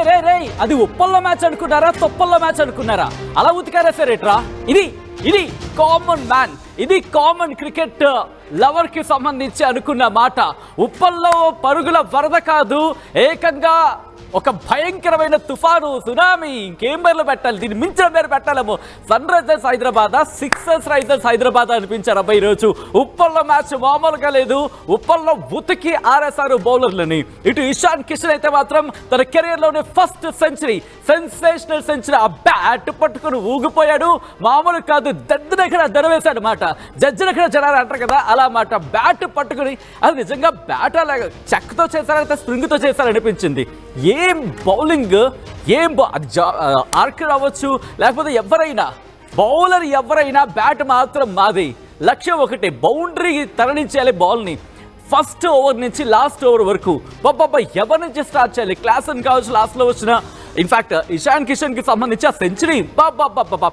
రే అది ఉప్పల్లో మ్యాచ్ అనుకున్నారా, తొప్పల్లో మ్యాచ్ అనుకున్నారా? అలా ఉతికారా సరేట్రా? ఇది కామన్ మ్యాన్, ఇది కామన్ క్రికెట్ లవర్ కి సంబంధించి అనుకున్న మాట. ఉప్పల్లో పరుగుల వరద కాదు, ఏకంగా ఒక భయంకరమైన తుఫాను, సునామీ, ఇంకేం పేర్లు పెట్టాలి, దీన్ని మించిన పేరు పెట్టాలేమో. Sunrisers Hyderabad, sixers risers Hyderabad అనిపించారు అబ్బాయి ఈరోజు. ఉప్పల్లో మ్యాచ్ మామూలుగా లేదు, ఉప్పల్లో ఉతికి ఆరేశారు బౌలర్లని. ఇటు ఇషాన్ కిషన్ అయితే మాత్రం తన కెరీర్లోనే ఫస్ట్ సెంచరీ, సెన్సేషనల్ సెంచరీ, ఆ బ్యాట్ పట్టుకుని ఊగిపోయాడు. మామూలు కాదు, దద్దనక్కడ దరవేశాడు మాట, జడ్జినక్కడ జనాలు అంటారు కదా, అలా మాట. బ్యాట్ పట్టుకుని, అది నిజంగా బ్యాట్ అలాగా చెక్కతో చేశారంటే స్ప్రింగ్తో చేశారనిపించింది. ఏం బౌలింగ్, అది ఆర్కర్ అవ్వచ్చు, లేకపోతే ఎవరైనా బౌలర్ ఎవరైనా, బ్యాట్ మాత్రం మాది. లక్ష్యం ఒకటే, బౌండరీ తరలించాలి బాల్ని. ఫస్ట్ ఓవర్ నుంచి లాస్ట్ ఓవర్ వరకు బాబా ఎవరి నుంచి స్టార్ట్ చేయాలి. క్లాస్ అని కావచ్చు, లాస్ట్లో వచ్చిన ఇన్ఫాక్ట్ ఇషాన్ కిషన్ కి సంబంధించి ఆ సెంచరీ, బాబా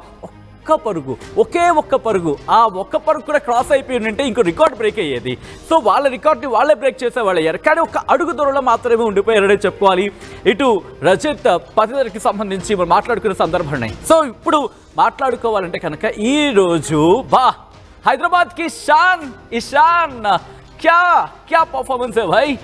ఒకే ఒక్క పరుగు, ఆ ఒక్క పరుగు కూడా క్రాస్ అయిపోయి ఉంటే ఇంకో రికార్డ్ బ్రేక్ అయ్యేది. సో వాళ్ళ రికార్డ్ని వాళ్ళే బ్రేక్ చేసేవాళ్ళు అయ్యారు, కానీ ఒక అడుగు దూరంలో మాత్రమే ఉండిపోయారనే చెప్పుకోవాలి. ఇటు రజిత్ పతిదర్కి సంబంధించి మనం మాట్లాడుకునే సందర్భాన్ని సో ఇప్పుడు మాట్లాడుకోవాలంటే కనుక ఈ రోజు హైదరాబాద్ కి ఇషాన్ క్యా పర్ఫార్మెన్స్ హై భాయ్,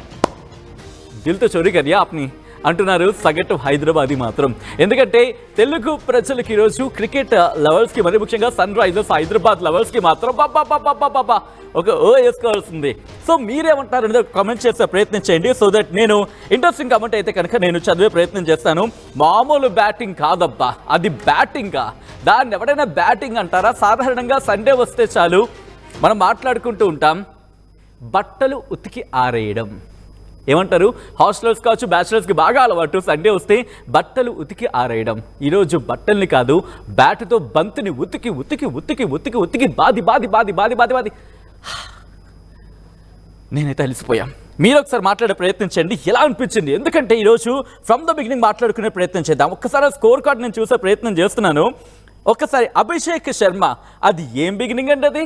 దిల్ తో చోరీ కరియా ఆప్ని అంటున్నారు సగటు హైదరాబాదీ మాత్రం. ఎందుకంటే తెలుగు ప్రజలకి ఈరోజు క్రికెట్ లవర్స్కి, మరి ముఖ్యంగా సన్ రైజర్స్ హైదరాబాద్ లవర్స్కి మాత్రం బాబా ఒక వేసుకోవాల్సింది. సో మీరేమంటారు అనేది కామెంట్ చేసే ప్రయత్నం చేయండి, సో దట్ నేను ఇంట్రెస్టింగ్ కామెంట్ అయితే కనుక నేను చదివే ప్రయత్నం చేస్తాను. మామూలు బ్యాటింగ్ కాదబ్బా, అది బ్యాటింగా? దాన్ని ఎవరైనా బ్యాటింగ్ అంటారా? సాధారణంగా సండే వస్తే చాలు మనం మాట్లాడుకుంటూ ఉంటాం, బట్టలు ఉతికి ఆరేయడం. ఏమంటారు, హాస్టలర్స్ కావచ్చు, బ్యాచిలర్స్కి బాగా అలవాటు సండే వస్తే బట్టలు ఉతికి ఆరేయడం. ఈరోజు బట్టల్ని కాదు, బ్యాట్తో బంతిని ఉతికి ఉతికి ఉతికి ఉతికి ఉతికి బాది బాది బాది బాది బాది బాది నేనైతే అలిసిపోయాం. మీరు ఒకసారి మాట్లాడే ప్రయత్నం చేయండి, ఎలా అనిపించింది. ఎందుకంటే ఈరోజు ఫ్రమ్ ద బిగినింగ్ మాట్లాడుకునే ప్రయత్నం చేద్దాం. ఒక్కసారి స్కోర్ కార్డ్ నేను చూసే ప్రయత్నం చేస్తున్నాను. ఒక్కసారి అభిషేక్ శర్మ, అది ఏం బిగినింగ్ అండి, అది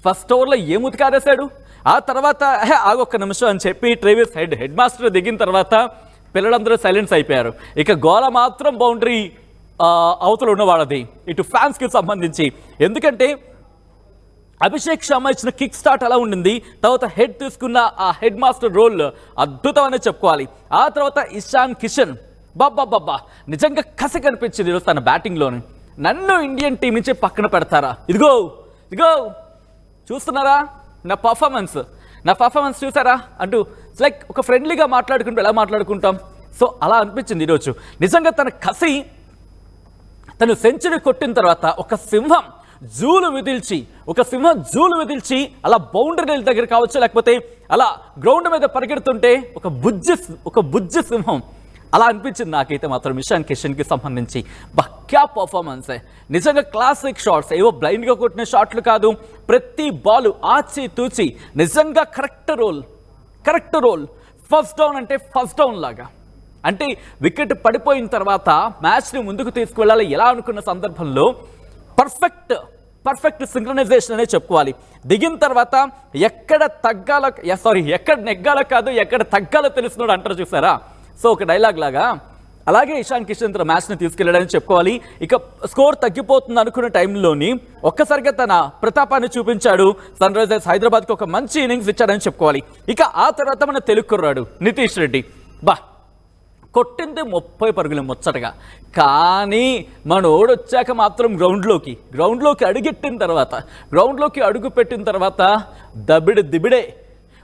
ఫస్ట్ ఓవర్లో ఏం ఉతికారేశాడు. ఆ తర్వాత ఆగొక్క నిమిషం అని చెప్పి ట్రేవిస్ హెడ్ మాస్టర్ దిగిన తర్వాత పిల్లలందరూ సైలెన్స్ అయిపోయారు. ఇక గోల మాత్రం బౌండరీ అవతల ఉన్నవాళ్ళది, ఇటు ఫ్యాన్స్కి సంబంధించి. ఎందుకంటే అభిషేక్ శర్మ ఇచ్చిన కిక్ స్టార్ట్ అలా ఉండింది, తర్వాత హెడ్ తీసుకున్న ఆ హెడ్ మాస్టర్ రోల్ అద్భుతం అనే చెప్పుకోవాలి. ఆ తర్వాత ఇషాన్ కిషన్ బాబా నిజంగా కసి కనిపించింది ఈరోజు తన బ్యాటింగ్లోని. నన్ను ఇండియన్ టీం నుంచి పక్కన పెడతారా? ఇదిగో చూస్తున్నారా నా పర్ఫార్మెన్స్ చూసారా అంటూ లైక్ ఒక ఫ్రెండ్లీగా మాట్లాడుకుంటూ ఎలా మాట్లాడుకుంటాం. సో అలా అనిపించింది ఈరోజు. నిజంగా తన కసి, తను సెంచరీ కొట్టిన తర్వాత ఒక సింహం జూలు విదిల్చి అలా బౌండరీ దగ్గర కావచ్చు, లేకపోతే అలా గ్రౌండ్ మీద పరిగెడుతుంటే ఒక బుజ్జి సింహం అలా అనిపించింది నాకైతే మాత్రం ఇషాన్ కిషన్కి సంబంధించి. క్యా పర్ఫార్మెన్స్, నిజంగా క్లాసిక్ షాట్స్, ఏవో బ్లైండ్గా కొట్టిన షాట్లు కాదు, ప్రతి బాలు ఆచి తూచి, నిజంగా కరెక్ట్ రోల్. ఫస్ట్ డౌన్ అంటే ఫస్ట్ డౌన్ లాగా, అంటే వికెట్ పడిపోయిన తర్వాత మ్యాచ్ని ముందుకు తీసుకువెళ్ళాలి ఎలా అనుకున్న సందర్భంలో పర్ఫెక్ట్ సింక్రనైజేషన్ అనే చెప్పుకోవాలి. దిగిన తర్వాత ఎక్కడ నెగ్గాలో కాదు, ఎక్కడ తగ్గాలో తెలుస్తున్నాడు అంటారు చూసారా. సో ఒక డైలాగ్ లాగా అలాగే ఇషాన్ కిషన్ తన మ్యాచ్ని తీసుకెళ్లాడని చెప్పుకోవాలి. ఇక స్కోర్ తగ్గిపోతుంది అనుకున్న టైంలోని ఒక్కసారిగా తన ప్రతాపాన్ని చూపించాడు. సన్ రైజర్స్ హైదరాబాద్కి ఒక మంచి ఇన్నింగ్స్ ఇచ్చాడని చెప్పుకోవాలి. ఇక ఆ తర్వాత మన తెలుగు కుర్రాడు నితీష్ రెడ్డి కొట్టింది 30 పరుగులు ముచ్చటగా. కానీ మనోడు వచ్చాక మాత్రం గ్రౌండ్లోకి అడుగు పెట్టిన తర్వాత దిబిడే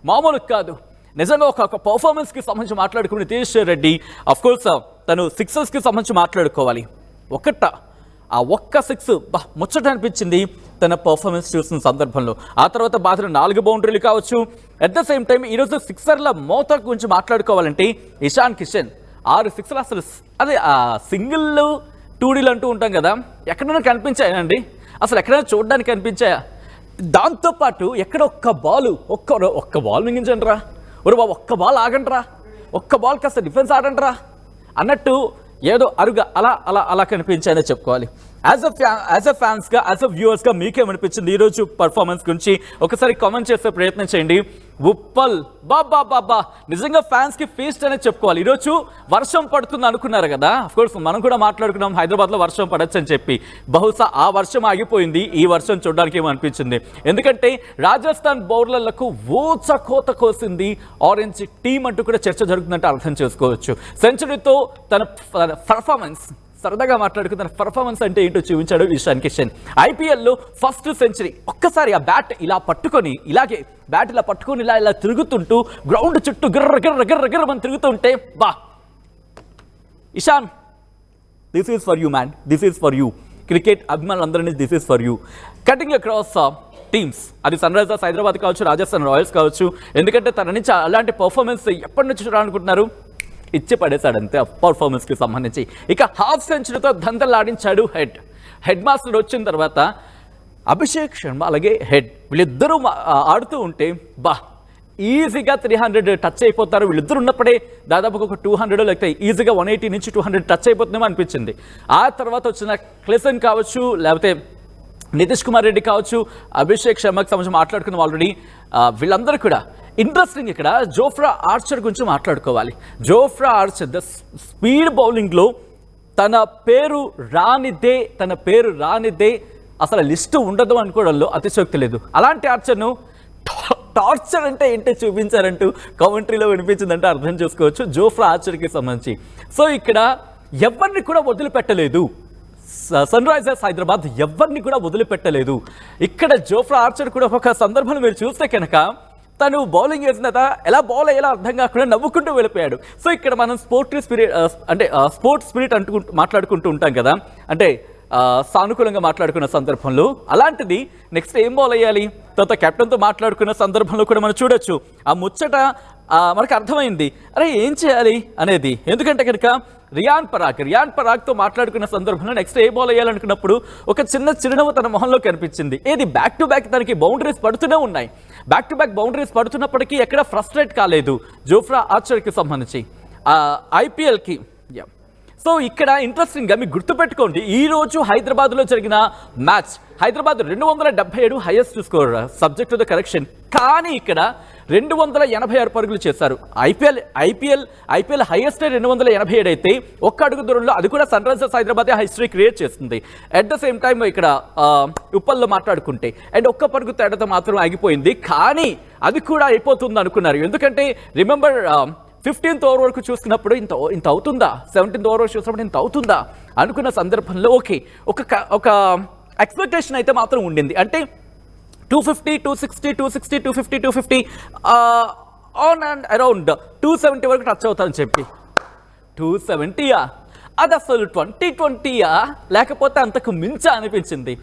మామూలు కాదు. నిజంగా ఒక పర్ఫార్మెన్స్కి సంబంధించి మాట్లాడుకుని నితీష్ రెడ్డి అఫ్కోర్స్ తను సిక్సర్స్కి సంబంధించి మాట్లాడుకోవాలి. ఆ ఒక్క సిక్స్ ముచ్చట అనిపించింది తన పర్ఫార్మెన్స్ చూసిన సందర్భంలో. ఆ తర్వాత బాధలు 4 బౌండరీలు కావచ్చు. అట్ ద సేమ్ టైం ఈరోజు సిక్సర్ల మోత గురించి మాట్లాడుకోవాలంటే ఇషాన్ కిషన్ 6 సిక్స్లు, అసలు అదే ఆ సింగిల్ 2Dలు అంటూ ఉంటాం కదా, ఎక్కడైనా కనిపించాయండి, అసలు ఎక్కడైనా చూడడానికి కనిపించాయా? దాంతోపాటు ఎక్కడ ఒక్క బాల్ మింగించండి రా, ఒరు బాబు ఒక్క బాల్ ఆగండి రా, ఒక్క బాల్ కాస్త డిఫెన్స్ ఆడండి రా అన్నట్టు ఏదో అరుగా అలా కనిపించాయని చెప్పుకోవాలి. యాజ్ అ ఫ్యాన్స్గా యాజ్ అ వ్యూవర్స్గా మీకేమనిపించింది ఈరోజు పర్ఫార్మెన్స్ గురించి ఒకసారి కామెంట్ చేసే ప్రయత్నం చేయండి. ఉప్పల్ బాబా నిజంగా ఫ్యాన్స్కి ఫీస్ట్ అనేది చెప్పుకోవాలి. ఈరోజు వర్షం పడుతుంది అనుకున్నారు కదా, అఫ్కోర్స్ మనం కూడా మాట్లాడుకున్నాం హైదరాబాద్లో వర్షం పడచ్చు అని చెప్పి. బహుశా ఆ వర్షం ఆగిపోయింది, ఈ వర్షం చూడడానికి ఏమనిపించింది. ఎందుకంటే రాజస్థాన్ బౌలర్లకు కోత కోసింది ఆరెంజ్ టీం అంటూ కూడా చర్చ జరుగుతుందంటే అర్థం చేసుకోవచ్చు. సెంచరీతో తన పర్ఫార్మెన్స్ సరదాగా మాట్లాడుకున్న పర్ఫార్మెన్స్ అంటే ఏంటో చూపించాడు ఇషాన్ కిషన్. ఐపీఎల్లో ఫస్ట్ సెంచరీ. ఒక్కసారి ఆ బ్యాట్ ఇలా పట్టుకొని ఇలాగే బ్యాట్ ఇలా పట్టుకొని ఇలా తిరుగుతుంటూ గ్రౌండ్ చుట్టూ గిర్ర తిరుగుతుంటే బా Ishan, this is for you man, this is for you. Cricket అభిమానులందరినీ this is for you. Cutting across teams, అది సన్ రైజర్స్ హైదరాబాద్ కావచ్చు, రాజస్థాన్ రాయల్స్ కావచ్చు. ఎందుకంటే తన నుంచి అలాంటి పర్ఫార్మెన్స్ ఎప్పటి నుంచి చూడాలనుకుంటున్నారు, ఇచ్చి పడేశాడంతే పర్ఫార్మెన్స్కి సంబంధించి. ఇక హాఫ్ సెంచరీతో దంతలాడించాడు హెడ్ మాస్టర్ వచ్చిన తర్వాత అభిషేక్ శర్మ అలాగే వీళ్ళిద్దరూ ఆడుతూ ఉంటే ఈజీగా 300 టచ్ అయిపోతారు. వీళ్ళిద్దరు ఉన్నప్పుడే దాదాపుగా ఒక 200 లేకపోతే ఈజీగా 180 నుంచి 200 టచ్ అయిపోతుందేమో అనిపించింది. ఆ తర్వాత వచ్చిన క్లెసన్ కావచ్చు, లేకపోతే నితీష్ కుమార్ రెడ్డి కావచ్చు, అభిషేక్ శర్మకి సంబంధించి మాట్లాడుకున్నాం ఆల్రెడీ. వీళ్ళందరూ కూడా ఇంట్రెస్టింగ్. ఇక్కడ జోఫ్రా ఆర్చర్ గురించి మాట్లాడుకోవాలి. జోఫ్రా ఆర్చర్ ద స్పీడ్ బౌలింగ్లో తన పేరు రానిదే అసలు లిస్టు ఉండదు అనుకోవడంలో అతిశయోక్తి లేదు. అలాంటి ఆర్చర్ను టార్చర్ అంటే ఏంటో చూపించారంటూ కామెంటరీలో వినిపించిందంటే అర్థం చేసుకోవచ్చు జోఫ్రా ఆర్చర్కి సంబంధించి. సో ఇక్కడ ఎవరిని కూడా వదిలిపెట్టలేదు సన్ రైజర్స్ హైదరాబాద్, ఎవరిని కూడా వదిలిపెట్టలేదు. ఇక్కడ జోఫ్రా ఆర్చర్ కూడా ఒక సందర్భంలో మీరు చూస్తే కనుక తను బౌలింగ్ వేసిన ఎలా బౌల్ అయ్యేలా అర్థం కాకుండా నవ్వుకుంటూ వెళ్ళిపోయాడు. సో ఇక్కడ మనం స్పోర్ట్స్ స్పిరిట్ మాట్లాడుకుంటూ ఉంటాం కదా, అంటే సానుకూలంగా మాట్లాడుకున్న సందర్భంలో అలాంటిది నెక్స్ట్ ఏం బౌల్ అయ్యాలి తర్వాత కెప్టెన్తో మాట్లాడుకున్న సందర్భంలో కూడా మనం చూడొచ్చు. ఆ ముచ్చట మనకు అర్థమైంది, అరే ఏం చేయాలి అనేది. ఎందుకంటే కనుక రియాన్ పరాగ్తో మాట్లాడుకున్న సందర్భంలో నెక్స్ట్ ఏ బాల్ వేయాలనుకున్నప్పుడు ఒక చిన్న చిరునవ్వు తన మొహంలో కనిపించింది. ఏది బ్యాక్ టు బ్యాక్ తనకి బౌండరీస్ పడుతూనే ఉన్నాయి. బ్యాక్ టు బ్యాక్ బౌండరీస్ పడుతున్నప్పటికీ ఎక్కడ ఫ్రస్ట్రేట్ కాలేదు జోఫ్రా ఆర్చర్కి సంబంధించి ఐపీఎల్కి. సో ఇక్కడ ఇంట్రెస్టింగ్గా మీకు గుర్తుపెట్టుకోండి, ఈరోజు హైదరాబాద్లో జరిగిన match Hyderabad 277 highest score subject to the correction, కానీ ఇక్కడ 286 పరుగులు చేశారు. ఐపీఎల్ హైయెస్ట్ 287 అయితే ఒక్క అడుగు దూరంలో అది కూడా Sunrisers Hyderabad history create చేస్తుంది. అట్ ద సేమ్ టైం ఇక్కడ ఉప్పల్లో మాట్లాడుకుంటే అండ్ ఒక్క పరుగు తేడాతో మాత్రం ఆగిపోయింది, కానీ అది కూడా అయిపోతుంది అనుకున్నారు. ఎందుకంటే రిమెంబర్ 15th ఓవర్ వరకు చూసుకున్నప్పుడు ఇంత అవుతుందా, 17th ఓవర్ వరకు చూసినప్పుడు ఇంత అవుతుందా అనుకున్న సందర్భంలో ఓకే ఒక ఎక్స్పెక్టేషన్ అయితే మాత్రం ఉండింది. అంటే 250, 260, 260, 250, 250 ఆన్ అండ్ అరౌండ్ 270 వరకు టచ్ అవుతారని చెప్పి 270యా, అది అసలు 2020యా లేకపోతే అంతకు మించా అనిపించింది.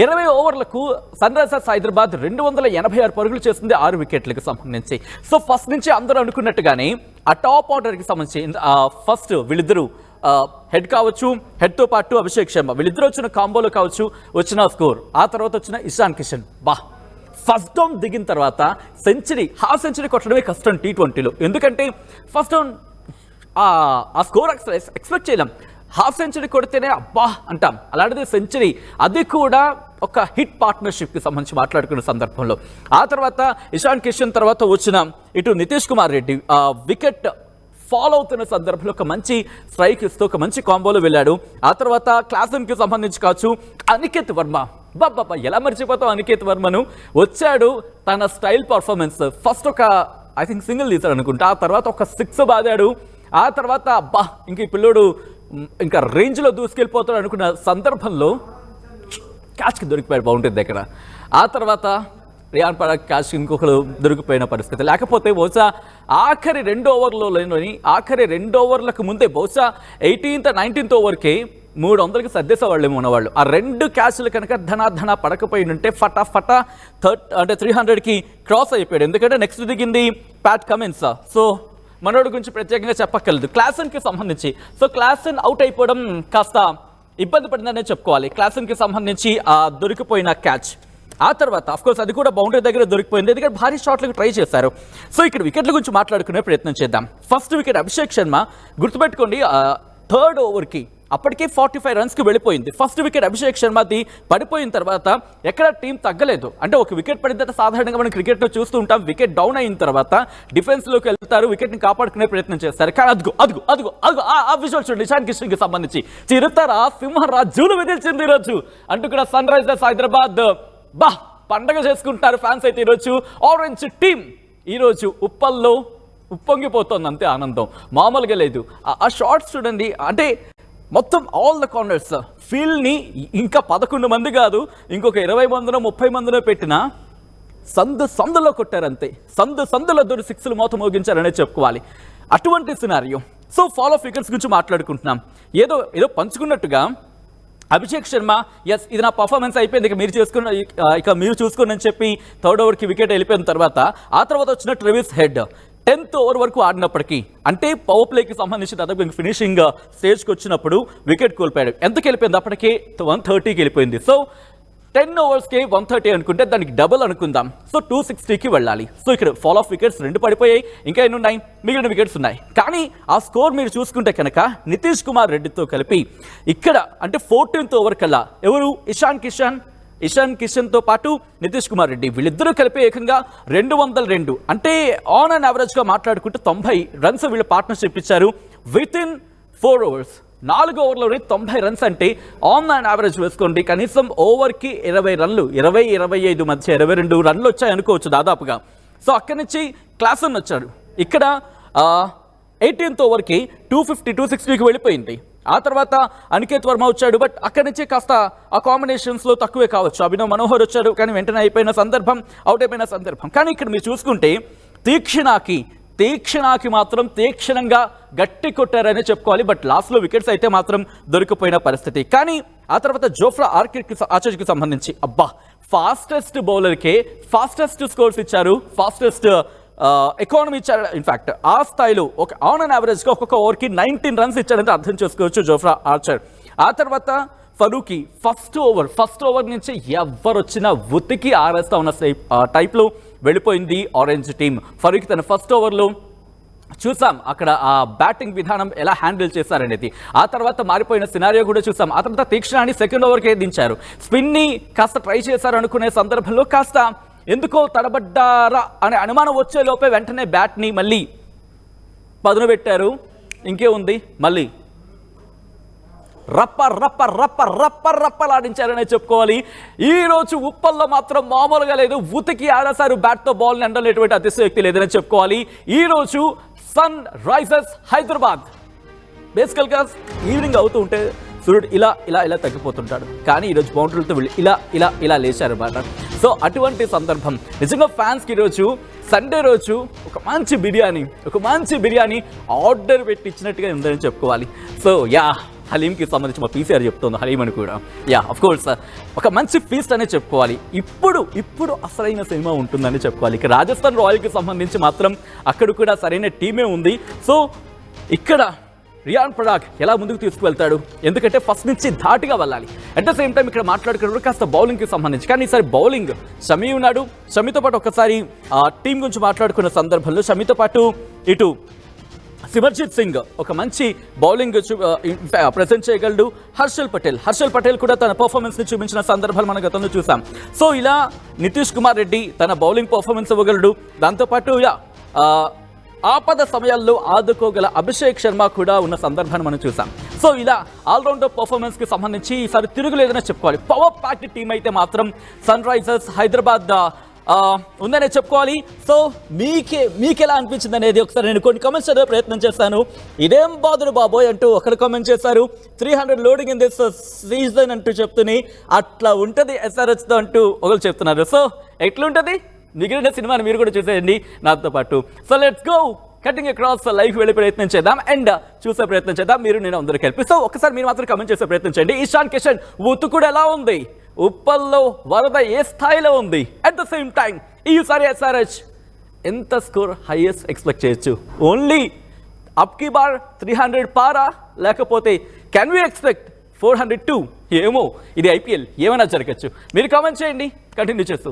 20 ఓవర్లకు సన్ రైజర్స్ హైదరాబాద్ 286 పరుగులు చేస్తుంది 6 వికెట్లకు సంబంధించి. సో ఫస్ట్ నుంచి అందరూ అనుకున్నట్టుగానే ఆ టాప్ ఆర్డర్కి సంబంధించి ఫస్ట్ వీళ్ళిద్దరూ హెడ్ కావచ్చు, హెడ్తో పాటు అభిషేక్ శర్మ వీళ్ళిద్దరూ వచ్చిన కాంబోలో కావచ్చు వచ్చిన స్కోర్, ఆ తర్వాత వచ్చిన ఇషాన్ కిషన్ ఫస్ట్ డౌన్ దిగిన తర్వాత హాఫ్ సెంచరీ కొట్టడమే కష్టం T20లో. ఎందుకంటే ఫస్ట్ డౌన్ ఆ స్కోర్ ఎక్స్పెక్ట్ చేయలేం. హాఫ్ సెంచరీ కొడితేనే అబ్బా అంటాం, అలాంటిది సెంచరీ, అది కూడా ఒక హిట్ పార్ట్నర్షిప్కి సంబంధించి మాట్లాడుకున్న సందర్భంలో. ఆ తర్వాత ఇషాన్ కిషన్ తర్వాత వచ్చిన ఇటు నితీష్ కుమార్ రెడ్డి వికెట్ ఫాలో అవుతున్న సందర్భంలో ఒక మంచి స్ట్రైక్ ఇస్తూ ఒక మంచి కాంబోలో వెళ్ళాడు. ఆ తర్వాత క్లాసన్కి సంబంధించి కావచ్చు అనికేత్ వర్మ, ఎలా మర్చిపోతావు అనికేత్ వర్మను, వచ్చాడు తన స్టైల్ పర్ఫార్మెన్స్. ఫస్ట్ ఒక ఐ థింక్ సింగిల్ తీశాడు అనుకుంటా, ఆ తర్వాత ఒక 6 బాదాడు. ఆ తర్వాత ఇంక ఈ పిల్లోడు ఇంకా రేంజ్లో దూసుకెళ్ళిపోతాడు అనుకున్న సందర్భంలో క్యాచ్కి దొరికిపోయాడు బౌండరీ దగ్గర. ఆ తర్వాత రియాన్ పరాగ్ క్యాచ్ ఇంకొకరు దొరికిపోయిన పరిస్థితి. లేకపోతే బహుశా ఆఖరి 2 ఓవర్లకు ముందే బహుశా 18th 19th ఓవర్కి 300కి సర్దేసేవాళ్ళేమో ఉన్నవాళ్ళు. ఆ 2 క్యాచ్లు కనుక ధనా పడకపోయి ఉంటే ఫటా 300కి క్రాస్ అయిపోయాడు. ఎందుకంటే నెక్స్ట్ దిగింది ప్యాట్ కమిన్స్. సో మనోడి గురించి ప్రత్యేకంగా చెప్పక్కర్లేదు. క్లాసన్కి సంబంధించి సో క్లాసన్ అవుట్ అయిపోవడం కాస్త ఇబ్బంది పడిందనే చెప్పుకోవాలి. క్లాసన్కి సంబంధించి దొరికిపోయిన క్యాచ్. ఆ తర్వాత అఫ్కోర్స్ అది కూడా బౌండరీ దగ్గర దొరికిపోయింది, ఎందుకంటే భారీ షాట్లకు ట్రై చేశారు. సో ఇక్కడ వికెట్ల గురించి మాట్లాడుకునే ప్రయత్నం చేద్దాం. ఫస్ట్ వికెట్ అభిషేక్ శర్మ, గుర్తుపెట్టుకోండి 3rd ఓవర్కి అప్పటికే 45 రన్స్కి వెళ్ళిపోయింది. ఫస్ట్ వికెట్ అభిషేక్ శర్మది పడిపోయిన తర్వాత ఎక్కడ టీం తగ్గలేదు. అంటే ఒక వికెట్ పడిన తర్వాత సాధారణంగా మనం క్రికెట్లో చూస్తూ ఉంటాం, వికెట్ డౌన్ అయిన తర్వాత డిఫెన్స్లోకి వెళ్తారు, వికెట్ని కాపాడుకునే ప్రయత్నం చేస్తారు. కానీ అదుగు అదుగు అదుగు అదుగు ఆ విజువల్ చూడండి, ఇషాన్ కిషన్కి సంబంధించి చిరుతరా సింహరాజులు విదిల్చింది ఈరోజు అంటూ కూడా సన్ రైజర్స్ హైదరాబాద్ పండగ చేసుకుంటారు ఫ్యాన్స్ అయితే. ఈరోజు ఆరెంజ్ టీం ఈరోజు ఉప్పల్లో ఉప్పొంగిపోతుంది, అంతే ఆనందం మామూలుగా లేదు. ఆ షాట్స్ చూడండి, అంటే మొత్తం ఆల్ ద కార్నర్స్ ఫీల్డ్ని ఇంకా 11 మంది కాదు, ఇంకొక 20 మందినో 30 మందినో పెట్టిన సందులో కొట్టారంతే, సందులో దొరి 6లు మోత మోగించారనే చెప్పుకోవాలి. అటువంటి సినారియో. సో ఫాలో ఫిగర్స్ గురించి మాట్లాడుకుంటున్నాం, ఏదో పంచుకున్నట్టుగా అభిషేక్ శర్మ ఎస్ ఇది నా పర్ఫార్మెన్స్ అయిపోయింది, ఇక మీరు చూసుకోండి అని చెప్పి 3rd ఓవర్కి వికెట్ వెళ్ళిపోయిన తర్వాత ఆ తర్వాత వచ్చిన ట్రెవిస్ హెడ్ 10th ఓవర్ వరకు ఆడినప్పటికీ, అంటే పవర్ ప్లేకి సంబంధించి దాదాపు ఫినిషింగ్ స్టేజ్కి వచ్చినప్పుడు వికెట్ కోల్పోయాడు. ఎంతకి వెళ్ళిపోయింది అప్పటికే 130కి వెళ్ళిపోయింది. సో 10 ఓవర్స్కి 130 అనుకుంటే దానికి డబుల్ అనుకుందాం. సో 260కి వెళ్ళాలి. సో ఇక్కడ ఫాల్ ఆఫ్ వికెట్స్ 2 పడిపోయాయి, ఇంకా ఎన్ని ఉన్నాయి, మిగిలిన వికెట్స్ ఉన్నాయి. కానీ ఆ స్కోర్ మీరు చూసుకుంటే కనుక నితీష్ కుమార్ రెడ్డితో కలిపి ఇక్కడ అంటే 14th ఓవర్ కల్లా ఎవరు ఇషాన్ కిషన్తో పాటు నితీష్ కుమార్ రెడ్డి వీళ్ళిద్దరూ కలిపి ఏకంగా 202, అంటే ఆన్ అండ్ యావరేజ్గా మాట్లాడుకుంటే 90 రన్స్ వీళ్ళు పార్ట్నర్షిప్ ఇచ్చారు విత్ ఇన్ 4 ఓవర్స్. 4 ఓవర్లోనే 90 రన్స్ అంటే ఆన్ అండ్ యావరేజ్ వేసుకోండి, కనీసం ఓవర్కి 20 రన్లు, 20-25 మధ్య 22 రన్లు వచ్చాయి అనుకోవచ్చు దాదాపుగా. సో అక్కడి నుంచి క్లాసన్ వచ్చాడు, ఇక్కడ 18th ఓవర్కి 250-260కి వెళ్ళిపోయింది. ఆ తర్వాత అనికేత్ వర్మ వచ్చాడు, బట్ అక్కడి నుంచి కాస్త ఆ కాంబినేషన్స్లో తక్కువే కావచ్చు. అభినవ్ మనోహర్ వచ్చాడు, కానీ వెంటనే అయిపోయిన సందర్భం, అవుట్ అయిపోయిన సందర్భం. కానీ ఇక్కడ మీరు చూసుకుంటే తీక్షణాకి మాత్రం తీక్షణంగా గట్టి కొట్టారని చెప్పుకోవాలి, బట్ లాస్ట్లో వికెట్స్ అయితే మాత్రం దొరికిపోయిన పరిస్థితి. కానీ ఆ తర్వాత జోఫ్రా ఆర్చర్కి సంబంధించి ఫాస్టెస్ట్ బౌలర్కే ఫాస్టెస్ట్ స్కోర్స్ ఇచ్చారు, ఫాస్టెస్ట్ ఎకానమీ ఇచ్చారు. ఇన్ఫ్యాక్ట్ ఆ స్థాయిలో ఒక ఆన్ అండ్ యావరేజ్గా ఒక్కొక్క ఓవర్కి 19 రన్స్ ఇచ్చారంటే అర్థం చేసుకోవచ్చు జోఫ్రా ఆర్చర్. ఆ తర్వాత ఫరూకీ ఫస్ట్ ఓవర్ నుంచి ఎవరు వచ్చినా ఉతికి ఆరేస్తా ఉన్న టైప్లో వెళ్ళిపోయింది ఆరెంజ్ టీం. ఫరూకీ తన ఫస్ట్ ఓవర్లో చూసాం అక్కడ ఆ బ్యాటింగ్ విధానం ఎలా హ్యాండిల్ చేశారనేది. ఆ తర్వాత మారిపోయిన సినారియో కూడా చూసాం. ఆ తర్వాత తీక్షణాన్ని 2nd ఓవర్కే దించారు, స్పిన్ని కాస్త ట్రై చేశారు అనుకునే సందర్భంలో కాస్త ఎందుకో తడబడ్డారా అనే అనుమానం వచ్చే లోపే వెంటనే బ్యాట్ని మళ్ళీ పదును పెట్టారు. ఇంకే ఉంది, మళ్ళీ రప్పలాడించారనే చెప్పుకోవాలి. ఈ రోజు ఉప్పల్లో మాత్రం మామూలుగా లేదు, ఉతికి ఆడేశారు బ్యాట్తో బాల్ని, అండలేటువంటి అతిశయోక్తి లేదని చెప్పుకోవాలి. ఈ రోజు సన్ రైజర్స్ హైదరాబాద్ బేసికల్గా ఈవినింగ్ అవుతూ ఉంటే సూర్యుడు ఇలా తగ్గిపోతుంటాడు, కానీ ఈరోజు బౌండరీలతో వెళ్ళి ఇలా లేచారు అన్నమాట. సో అటువంటి సందర్భం నిజంగా ఫ్యాన్స్కి ఈరోజు సండే రోజు ఒక మంచి బిర్యానీ ఆర్డర్ పెట్టి ఇచ్చినట్టుగా ఉందని చెప్పుకోవాలి. సో హలీంకి సంబంధించి మా పీసీఆర్ చెప్తుంది, హలీం అని కూడా ఆఫ్ కోర్స్ ఒక మంచి ఫీస్ట్ అనే చెప్పుకోవాలి. ఇప్పుడు అసలైన సినిమా ఉంటుందని చెప్పుకోవాలి. ఇక రాజస్థాన్ రాయల్కి సంబంధించి మాత్రం అక్కడ కూడా సరైన టీమే ఉంది. సో ఇక్కడ రియాన్ పరాగ్ ఎలా ముందుకు తీసుకువెళ్తాడు, ఎందుకంటే ఫస్ట్ నుంచి ధాటిగా వెళ్ళాలి. అట్ ద సేమ్ టైం ఇక్కడ మాట్లాడుకున్నప్పుడు కాస్త బౌలింగ్కి సంబంధించి, కానీ ఈసారి బౌలింగ్ షమీ ఉన్నాడు. షమీతో పాటు ఒకసారి టీం గురించి మాట్లాడుకున్న సందర్భంలో షమీతో పాటు ఇటు సిమర్జిత్ సింగ్ ఒక మంచి బౌలింగ్ ప్రెజెంట్ చేయగలడు. హర్షల్ పటేల్ కూడా తన పర్ఫార్మెన్స్ని చూపించిన సందర్భాలు మనం గతంలో చూసాం. సో ఇలా నితీష్ కుమార్ రెడ్డి తన బౌలింగ్ పర్ఫార్మెన్స్ ఇవ్వగలడు. దాంతోపాటు ఆపద సమయాల్లో ఆదుకోగల అభిషేక్ శర్మ కూడా ఉన్న సందర్భాన్ని మనం చూసాం. సో ఇలా ఆల్రౌండర్ పర్ఫార్మెన్స్కి సంబంధించి ఈసారి తిరుగులేదనే చెప్పుకోవాలి. పవర్ ప్యాక్డ్ టీం అయితే మాత్రం సన్ రైజర్స్ హైదరాబాద్ ఉందనే చెప్పుకోవాలి. సో మీకెలా అనిపించింది అనేది ఒకసారి నేను కొన్ని కామెంట్స్ చదివే ప్రయత్నం చేస్తాను. ఇదేం బాదురు బాబోయ్ అంటూ ఒకరు కామెంట్ చేశారు, 300 లోడింగ్ ఇన్ దిస్ సీజన్ అంటూ చెప్తుని అట్లా ఉంటుంది SRHతో అంటూ ఒకరు చెప్తున్నారు. సో ఎట్లుంటుంది మిగిలిన సినిమాని మీరు కూడా చూసేయండి నాతో పాటు. So let's go cutting across life వెళ్ళే ప్రయత్నం చేద్దాం అండ్ చూసే ప్రయత్నం చేద్దాం, మీరు నేను అందరూ కలిపి. సో ఒకసారి మీరు మాత్రం కామెంట్ చేసే ప్రయత్నం చేయండి. ఇషాన్ కిషన్ ఉతుకుడు ఎలా ఉంది, ఉప్పల్లో వరద ఏ స్థాయిలో ఉంది, అట్ ద సేమ్ టైం ఈసారి SRH ఎంత స్కోర్ హైయెస్ట్ ఎక్స్పెక్ట్ చేయొచ్చు, ఓన్లీ అప్కి బార్ 300 పారా లేకపోతే కెన్ వి ఎక్స్పెక్ట్ 402? ఏమో, ఇది IPL, ఏమైనా జరగచ్చు. మీరు కామెంట్ చేయండి, కంటిన్యూ చేస్తూ